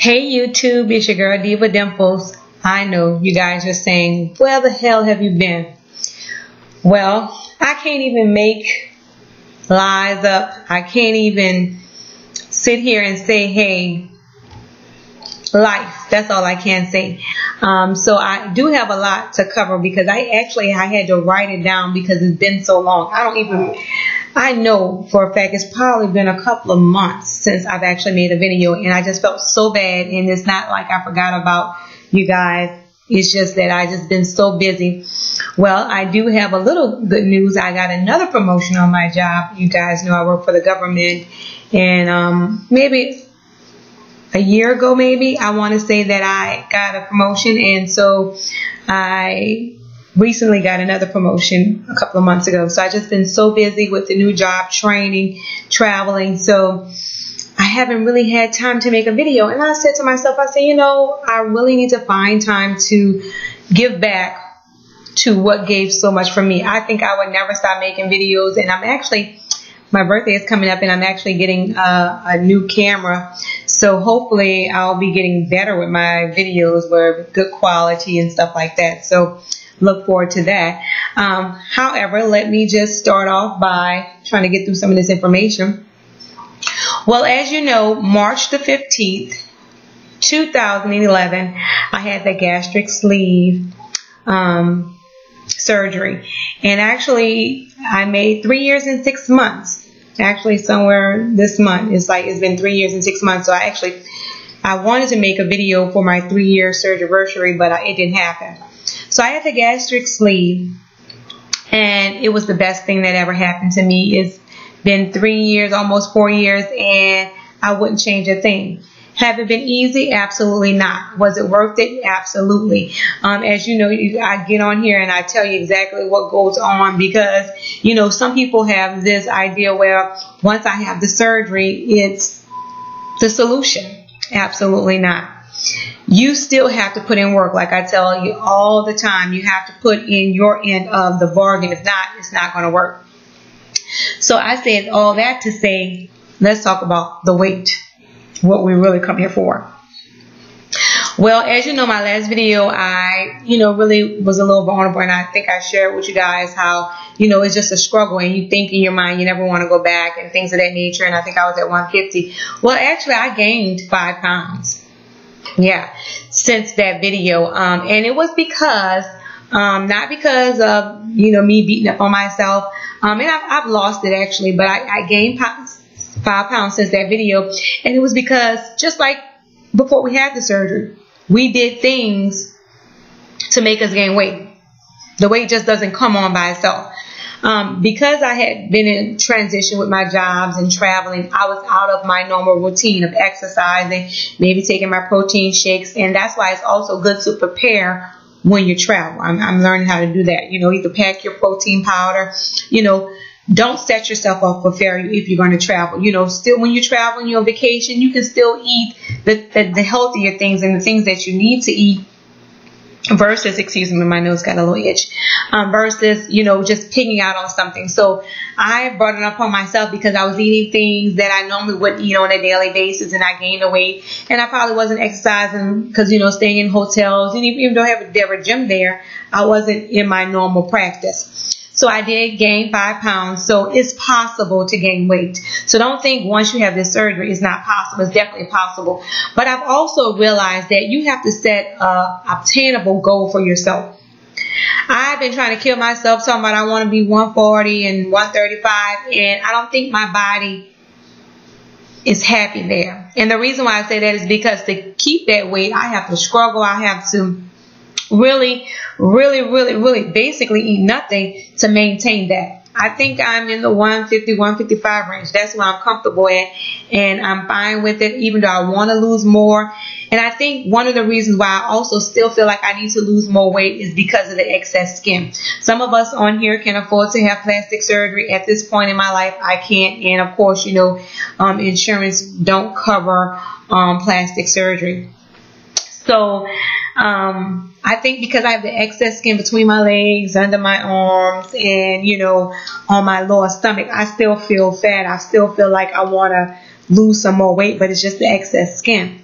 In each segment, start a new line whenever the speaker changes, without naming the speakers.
Hey YouTube, it's your girl Diva Dimples. I know you guys are saying, where the hell have you been? Well, I can't even make lies up. I can't even sit here and say, hey, life. That's all I can say. So I do have a lot to cover because I had to write it down because it's been so long. I know for a fact it's probably been a couple of months since I've actually made a video, and I just felt so bad. And it's not like I forgot about you guys. It's just that I just been so busy. Well, I do have a little good news. I got another promotion on my job. You guys know I work for the government, and maybe a year ago, maybe, I want to say that I got a promotion, and so I recently got another promotion a couple of months ago. So I just been so busy with the new job, training, traveling, so I haven't really had time to make a video. And I said to myself, you know, I really need to find time to give back to what gave so much for me. I think I would never stop making videos, and my birthday is coming up, and I'm actually getting a new camera. So hopefully I'll be getting better with my videos, with good quality and stuff like that. So look forward to that. However, let me just start off by trying to get through some of this information. Well, as you know, March the 15th, 2011, I had the gastric sleeve surgery. And actually, I made 3 years and 6 months. Actually, somewhere this month, it's been 3 years and 6 months. So I wanted to make a video for my 3-year surgery, but it didn't happen. So I had the gastric sleeve, and it was the best thing that ever happened to me. It's been 3 years, almost 4 years, and I wouldn't change a thing. Have it been easy? Absolutely not. Was it worth it? Absolutely. As you know, I get on here and I tell you exactly what goes on because, you know, some people have this idea where once I have the surgery, it's the solution. Absolutely not. You still have to put in work. Like I tell you all the time, you have to put in your end of the bargain. If not, it's not going to work. So I said all that to say, let's talk about the weight. What we really come here for. Well, as you know, my last video, I, really was a little vulnerable, and I think I shared with you guys how, it's just a struggle, and you think in your mind you never want to go back and things of that nature, and I think I was at 150. Well, actually, I gained 5 pounds. Yeah, since that video. And it was because, not because of, me beating up on myself. And I've lost it actually, but I gained 5 pounds since that video, and it was because just like before we had the surgery, we did things to make us gain weight. The weight just doesn't come on by itself. Because I had been in transition with my jobs and traveling, I was out of my normal routine of exercising, maybe taking my protein shakes, and that's why it's also good to prepare when you travel. I'm learning how to do that. Either pack your protein powder, don't set yourself up for failure if you're going to travel. Still when you travel and you're on vacation, you can still eat the healthier things and the things that you need to eat versus, excuse me, my nose got a little itch, versus, just picking out on something. So I brought it upon myself because I was eating things that I normally wouldn't eat on a daily basis, and I gained the weight. And I probably wasn't exercising because, staying in hotels, and even though I have a gym there, I wasn't in my normal practice. So I did gain 5 pounds. So it's possible to gain weight. So don't think once you have this surgery, it's not possible. It's definitely possible. But I've also realized that you have to set an obtainable goal for yourself. I've been trying to kill myself talking about I want to be 140 and 135. And I don't think my body is happy there. And the reason why I say that is because to keep that weight, I have to struggle. I have to really basically eat nothing to maintain that. I think I'm in the 150, 155 range. That's where I'm comfortable at, and I'm fine with it, even though I want to lose more. And I think one of the reasons why I also still feel like I need to lose more weight is because of the excess skin. Some of us on here can afford to have plastic surgery. At this point in my life, I can't. And of course, insurance don't cover plastic surgery. So I think because I have the excess skin between my legs, under my arms, and, on my lower stomach, I still feel fat. I still feel like I want to lose some more weight, but it's just the excess skin.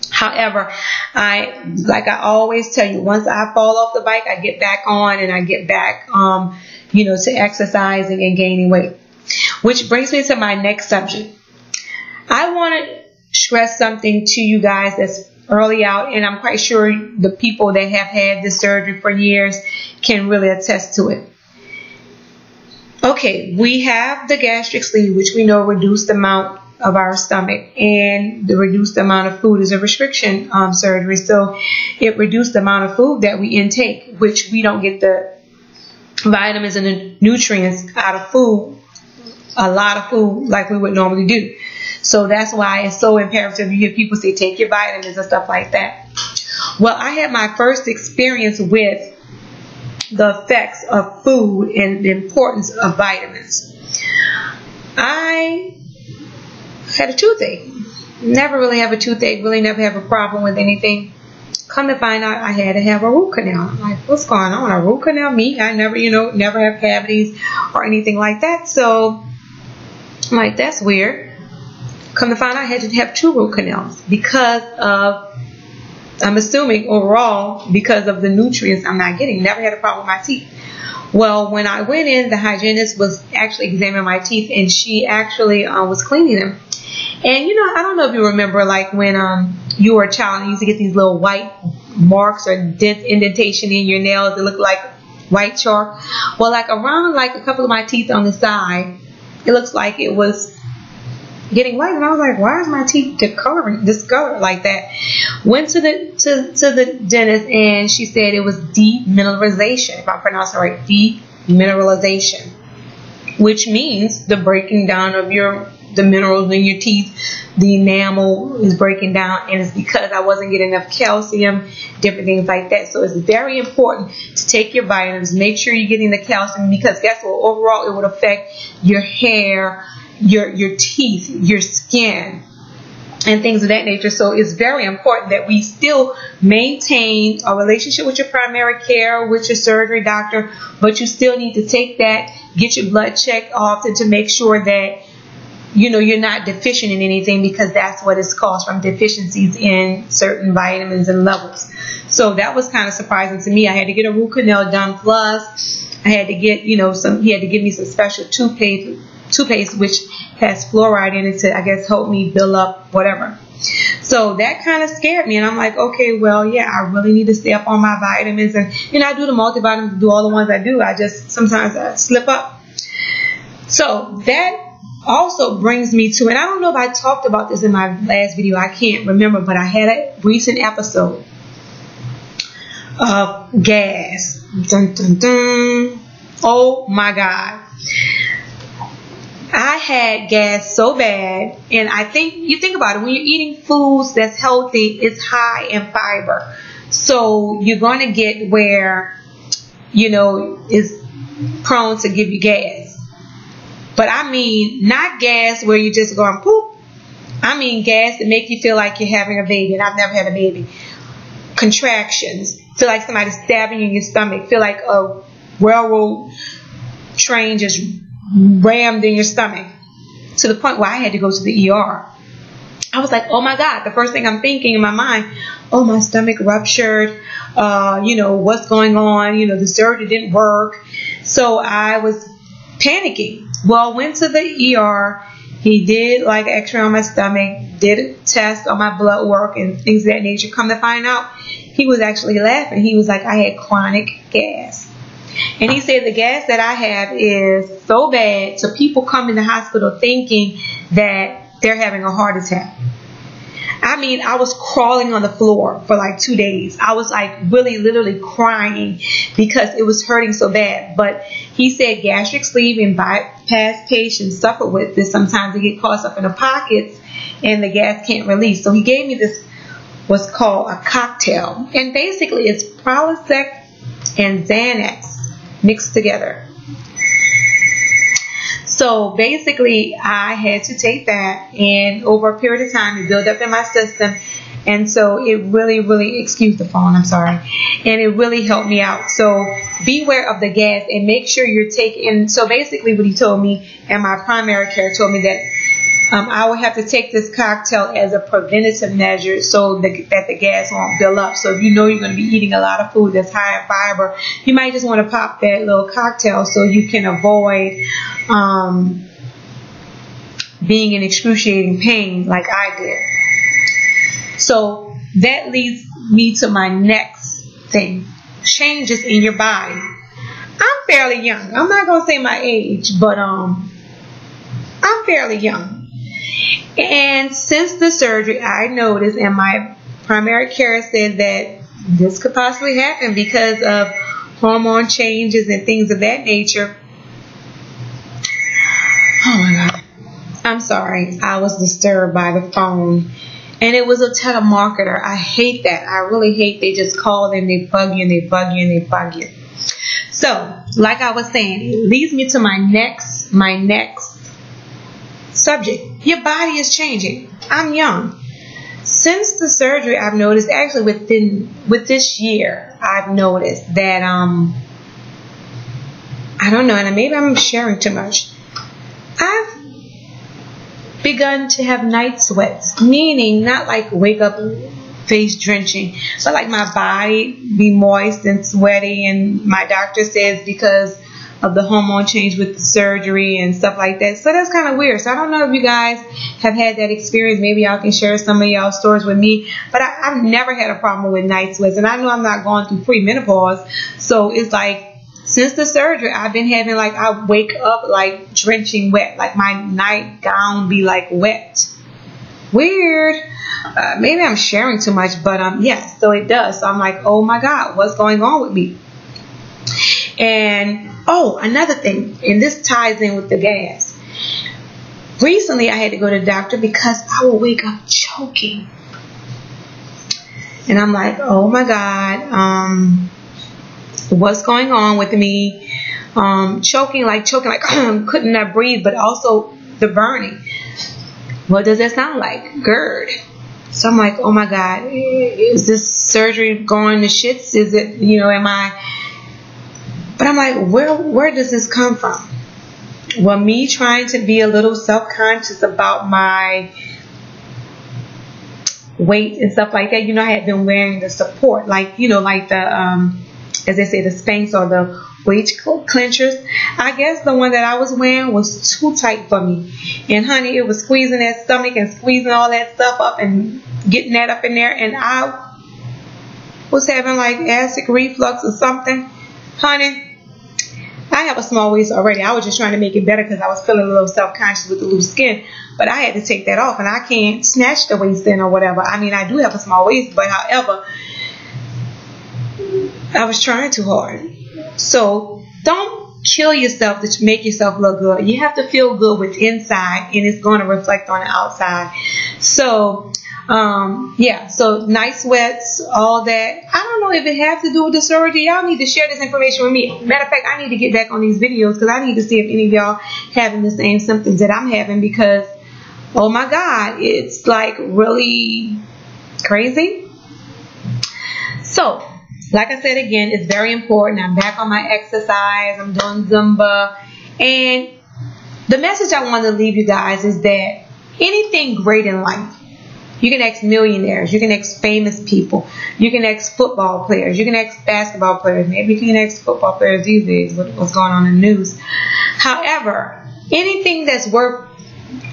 However, like I always tell you, once I fall off the bike, I get back on and I get back, to exercising and gaining weight. Which brings me to my next subject. I want to stress something to you guys that's early out, and I'm quite sure the people that have had this surgery for years can really attest to it. Okay, we have the gastric sleeve, which we know reduced the amount of our stomach, and the reduced amount of food is a restriction surgery. So it reduced the amount of food that we intake, which we don't get the vitamins and the nutrients out of food, a lot of food like we would normally do. So that's why it's so imperative. You hear people say take your vitamins and stuff like that. Well, I had my first experience with the effects of food and the importance of vitamins. I had a toothache. Never really have a toothache, really never have a problem with anything. Come to find out I had to have a root canal. I'm like, what's going on? A root canal? Me? I never, never have cavities or anything like that. So I'm like, that's weird. Come to find out I had to have 2 root canals because of, I'm assuming overall, because of the nutrients I'm not getting. Never had a problem with my teeth. Well, when I went in, the hygienist was actually examining my teeth, and she actually was cleaning them. And, I don't know if you remember, like when you were a child and you used to get these little white marks or indentation in your nails that look like white chalk. Well, like around like a couple of my teeth on the side, it looks like it was getting white, and I was like, why is my teeth discolored like that? Went to the dentist, and she said it was demineralization, if I'm pronouncing it right, demineralization, which means the breaking down of the minerals in your teeth. The enamel is breaking down, and it's because I wasn't getting enough calcium, different things like that. So it's very important to take your vitamins, make sure you're getting the calcium, because guess what? Overall, it would affect your hair, your teeth, your skin, and things of that nature. So it's very important that we still maintain a relationship with your primary care, with your surgery doctor, but you still need to take that, get your blood checked often to make sure that you're not deficient in anything, because that's what it's caused from, deficiencies in certain vitamins and levels. So that was kind of surprising to me. I had to get a root canal done, plus I had to get, he had to give me some special toothpaste which has fluoride in it to, I guess, help me build up whatever. So that kind of scared me, and I'm like, okay, well, yeah, I really need to stay up on my vitamins, and I do the multivitamins, do all the ones I do. I just sometimes I slip up. So that also brings me to, and I don't know if I talked about this in my last video, I can't remember, but I had a recent episode of gas. Dun, dun, dun. Oh my God. I had gas so bad, and I think, you think about it, when you're eating foods that's healthy, it's high in fiber. So you're going to get where, it's prone to give you gas. But I mean, not gas where you just going poop. I mean gas that make you feel like you're having a baby, and I've never had a baby. Contractions. Feel like somebody's stabbing you in your stomach. Feel like a railroad train just rammed in your stomach, to the point where I had to go to the ER. I was like, oh my God. The first thing I'm thinking in my mind, oh, my stomach ruptured. What's going on? The surgery didn't work. So I was panicking. Well, went to the ER. He did like an x-ray on my stomach, did a test on my blood work and things of that nature. Come to find out, he was actually laughing. He was like, I had chronic gas. And he said the gas that I have is so bad, so people come in the hospital thinking that they're having a heart attack. I mean, I was crawling on the floor for like 2 days. I was like really literally crying because it was hurting so bad. But he said gastric sleeve and bypass patients suffer with this. Sometimes they get caught up in the pockets and the gas can't release. So he gave me this, what's called a cocktail. And basically it's Prilosec and Xanax mixed together. So basically, I had to take that, and over a period of time, it built up in my system, and so it really, excuse the phone, I'm sorry, and it really helped me out. So beware of the gas, and make sure you're taking, so basically what he told me, and my primary care told me that I would have to take this cocktail as a preventative measure so that the gas won't build up. So if you know you're going to be eating a lot of food that's high in fiber, you might just want to pop that little cocktail so you can avoid being in excruciating pain like I did. So that leads me to my next thing. Changes in your body. I'm fairly young. I'm not going to say my age, but I'm fairly young. And since the surgery, I noticed, and my primary care said that this could possibly happen because of hormone changes and things of that nature. Oh my God. I'm sorry. I was disturbed by the phone. And it was a telemarketer. I hate that. I really hate they just call and they bug you and they bug you and they bug you. So, like I was saying, it leads me to my next subject. Your body is changing. I'm young. Since the surgery, I've noticed, actually with this year, I've noticed that, I don't know, and maybe I'm sharing too much. I've begun to have night sweats, meaning not like wake up face drenching, but like my body be moist and sweaty, and my doctor says because of the hormone change with the surgery and stuff like that. So that's kind of weird. So I don't know if you guys have had that experience. Maybe y'all can share some of y'all stories with me. But I've never had a problem with night sweats. And I know I'm not going through premenopause. So it's like, since the surgery, I've been having like, I wake up like drenching wet. Like my nightgown be like wet. Weird. Maybe I'm sharing too much. But yes, so it does. So I'm like, oh my God, what's going on with me? And, oh, another thing, and this ties in with the gas. Recently, I had to go to the doctor because I would wake up choking. And I'm like, oh my God, what's going on with me? Choking like couldn't not breathe, but also the burning. What does that sound like? GERD. So I'm like, oh my God, is this surgery going to shits? Is it, am I... But I'm like, where does this come from? Well, me trying to be a little self-conscious about my weight and stuff like that. I had been wearing the support, like the, as they say, the Spanx or the waist clenchers. I guess the one that I was wearing was too tight for me. And honey, it was squeezing that stomach and squeezing all that stuff up and getting that up in there. And I was having like acid reflux or something. Honey, I have a small waist already. I was just trying to make it better because I was feeling a little self-conscious with the loose skin. But I had to take that off, and I can't snatch the waist in or whatever. I mean, I do have a small waist, but however, I was trying too hard. So don't kill yourself to make yourself look good. You have to feel good with inside, and it's going to reflect on the outside. So so night sweats, all that. I don't know if it has to do with the surgery. Y'all need to share this information with me. Matter of fact, I need to get back on these videos because I need to see if any of y'all having the same symptoms that I'm having, because oh my God, it's like really crazy. So like I said again, it's very important. I'm back on my exercise. I'm doing Zumba. And the message I want to leave you guys is that anything great in life, you can ask millionaires, you can ask famous people, you can ask football players, you can ask basketball players, maybe you can ask football players these days, what's going on in the news. However, anything that's worth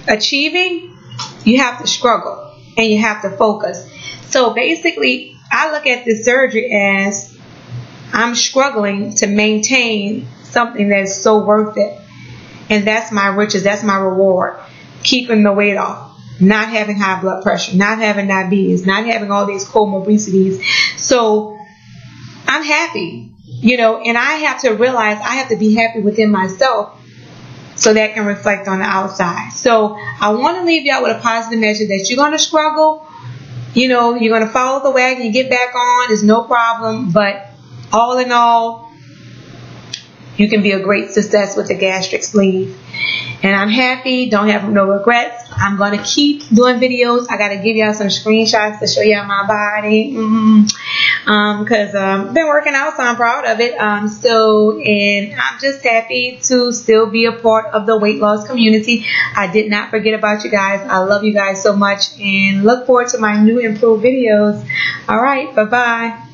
achieving, you have to struggle and you have to focus. So basically, I look at this surgery as I'm struggling to maintain something that's so worth it. And that's my riches, that's my reward. Keeping the weight off. Not having high blood pressure, not having diabetes, not having all these comorbidities. So I'm happy, and I have to realize I have to be happy within myself so that can reflect on the outside. So I want to leave y'all with a positive message that you're going to struggle. You're going to follow the wagon, you get back on, it's no problem. But all in all, you can be a great success with the gastric sleeve. And I'm happy, don't have no regrets. I'm going to keep doing videos. I got to give y'all some screenshots to show y'all my body. because been working out, so I'm proud of it. So, and I'm just happy to still be a part of the weight loss community. I did not forget about you guys. I love you guys so much and look forward to my new improved videos. All right, bye-bye.